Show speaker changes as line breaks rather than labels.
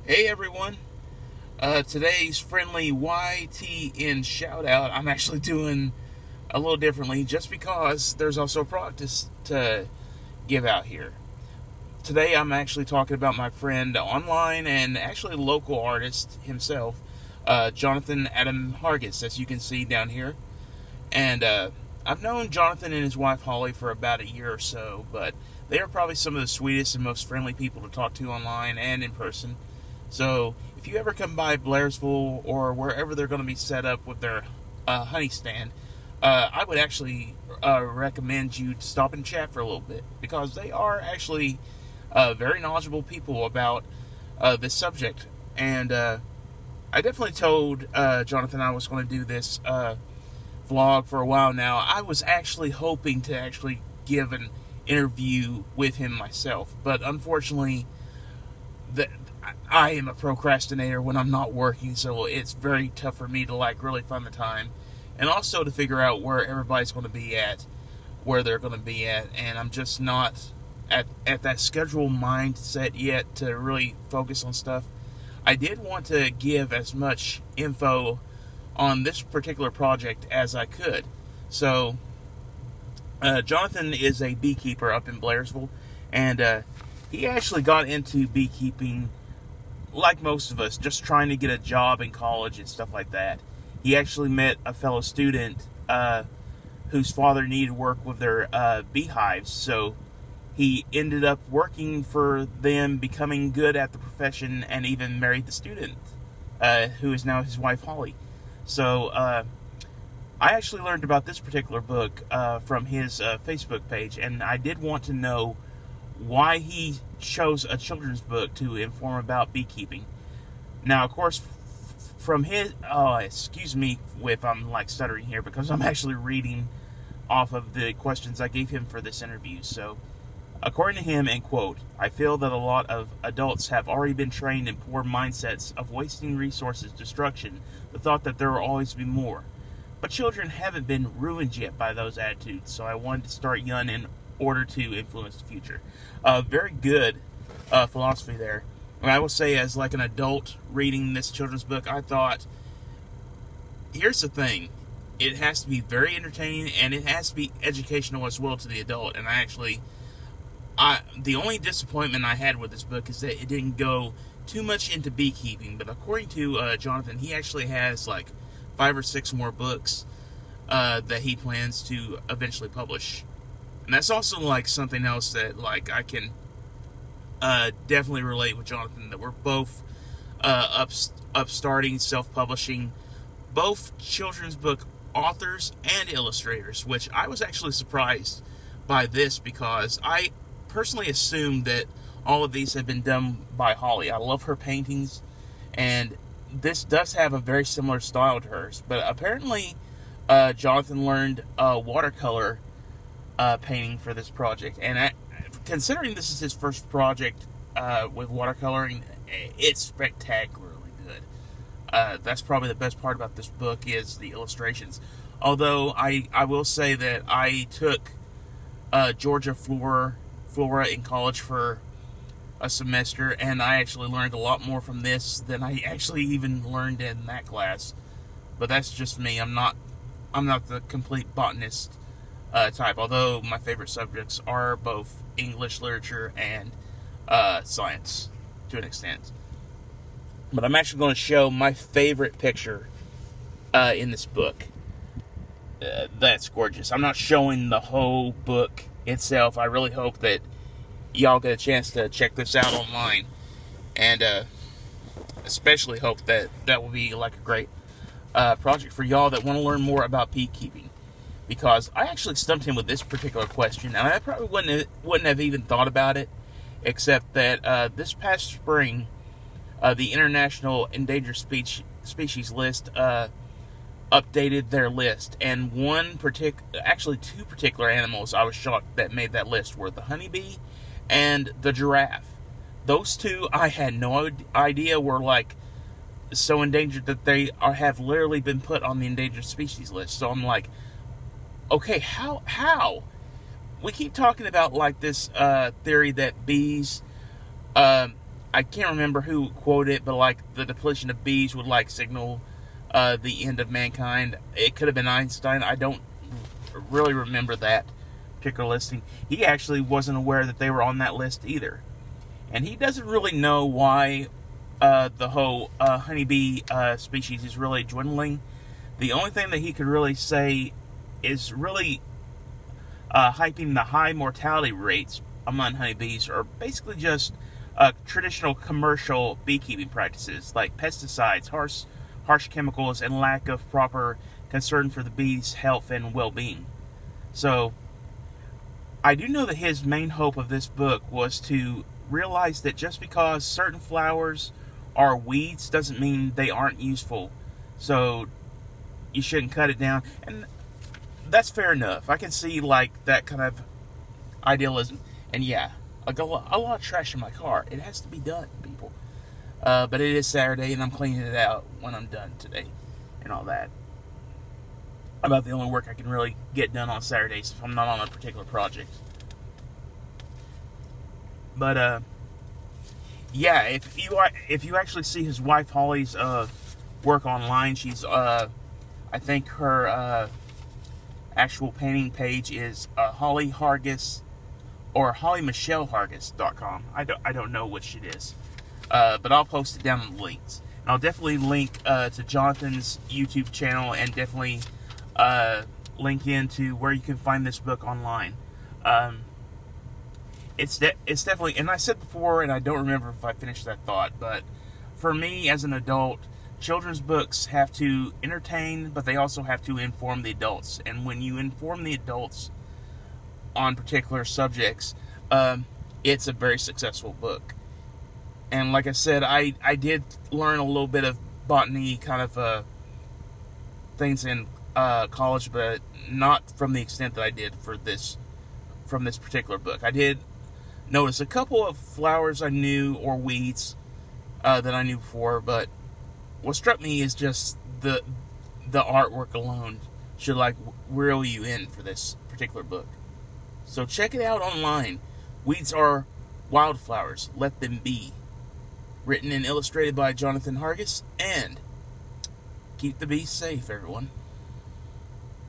Hey everyone, today's friendly YTN shoutout, I'm actually doing a little differently just because there's also a product to give out here. Today I'm actually talking about my friend online and actually local artist himself, Jonathan Adam Hargus, as you can see down here. And I've known Jonathan and his wife Holly for about a year or so, but they are probably some of the sweetest and most friendly people to talk to online and in person. So if you ever come by Blairsville or wherever they're going to be set up with their honey stand, I would actually recommend you to stop and chat for a little bit because they are actually very knowledgeable people about this subject. And I definitely told Jonathan I was going to do this vlog for a while now. I was actually hoping to actually give an interview with him myself, but unfortunately, I am a procrastinator when I'm not working, so it's very tough for me to really find the time, and also to figure out where everybody's going to be at, where they're going to be at, and I'm just not at that schedule mindset yet to really focus on stuff. I did want to give as much info on this particular project as I could. So, Jonathan is a beekeeper up in Blairsville, and he actually got into beekeeping like most of us, just trying to get a job in college and stuff like that. He actually met a fellow student whose father needed work with their beehives, so he ended up working for them, becoming good at the profession, and even married the student, who is now his wife, Holly. So, I actually learned about this particular book from his Facebook page, and I did want to know why he chose a children's book to inform about beekeeping. Now, of course, from his... Oh, excuse me if I'm stuttering here, because I'm actually reading off of the questions I gave him for this interview. So, according to him, and quote, "I feel that a lot of adults have already been trained in poor mindsets of wasting resources, destruction, the thought that there will always be more. But children haven't been ruined yet by those attitudes, so I wanted to start young in order to influence the future." Very good philosophy there. And I will say, as an adult reading this children's book, I thought, here's the thing. It has to be very entertaining, and it has to be educational as well to the adult. And the only disappointment I had with this book is that it didn't go too much into beekeeping. But according to Jonathan, he actually has 5 or 6 more books that he plans to eventually publish. And that's also something else that I can definitely relate with Jonathan, that we're both upstarting, self-publishing, both children's book authors and illustrators, which I was actually surprised by this because I personally assumed that all of these had been done by Holly. I love her paintings, and this does have a very similar style to hers, but apparently Jonathan learned watercolor painting for this project, and considering this is his first project with watercoloring, it's spectacularly good. That's probably the best part about this book is the illustrations. Although I will say that I took Georgia Flora in college for a semester, and I actually learned a lot more from this than I actually even learned in that class. But that's just me. I'm not the complete botanist type, although my favorite subjects are both English literature and science to an extent. But I'm actually going to show my favorite picture in this book. That's gorgeous. I'm not showing the whole book itself. I really hope that y'all get a chance to check this out online, and especially hope that will be a great project for y'all that want to learn more about beekeeping. Because I actually stumped him with this particular question, and I probably wouldn't have even thought about it, except that this past spring, the International Endangered Species List updated their list, and actually 2 particular animals I was shocked that made that list were the honeybee and the giraffe. Those 2 I had no idea were so endangered that they have literally been put on the endangered species list. So I'm like, okay, how? We keep talking about this theory that bees I can't remember who quoted it, but like the depletion of bees would like signal the end of mankind. It could have been Einstein. I don't really remember that particular listing. He actually wasn't aware that they were on that list either. And he doesn't really know why the whole honeybee species is really dwindling. The only thing that he could really say is really hyping the high mortality rates among honeybees are basically just traditional commercial beekeeping practices like pesticides, harsh chemicals, and lack of proper concern for the bees' health and well-being. So, I do know that his main hope of this book was to realize that just because certain flowers are weeds doesn't mean they aren't useful. So, you shouldn't cut it down. And that's fair enough. I can see, like, that kind of idealism. And yeah, I got a lot of trash in my car. It has to be done, people. But it is Saturday, and I'm cleaning it out when I'm done today and all that. About the only work I can really get done on Saturdays if I'm not on a particular project. But, yeah, if you actually see his wife Holly's work online, she's, I think her actual painting page is Holly Hargus or HollyMichelleHargus.com. I don't know which it is. But I'll post it down in the links. And I'll definitely link to Jonathan's YouTube channel and definitely link into where you can find this book online. It's definitely, and I said before, and I don't remember if I finished that thought, but for me as an adult, children's books have to entertain, but they also have to inform the adults. And when you inform the adults on particular subjects, it's a very successful book. And like I said, I did learn a little bit of botany kind of things in college, but not from the extent that I did from this particular book. I did notice a couple of flowers I knew, or weeds that I knew before, but what struck me is just the artwork alone should like reel you in for this particular book. So check it out online. Weeds are wildflowers. Let them be. Written and illustrated by Jonathan Hargus. And keep the bees safe, everyone.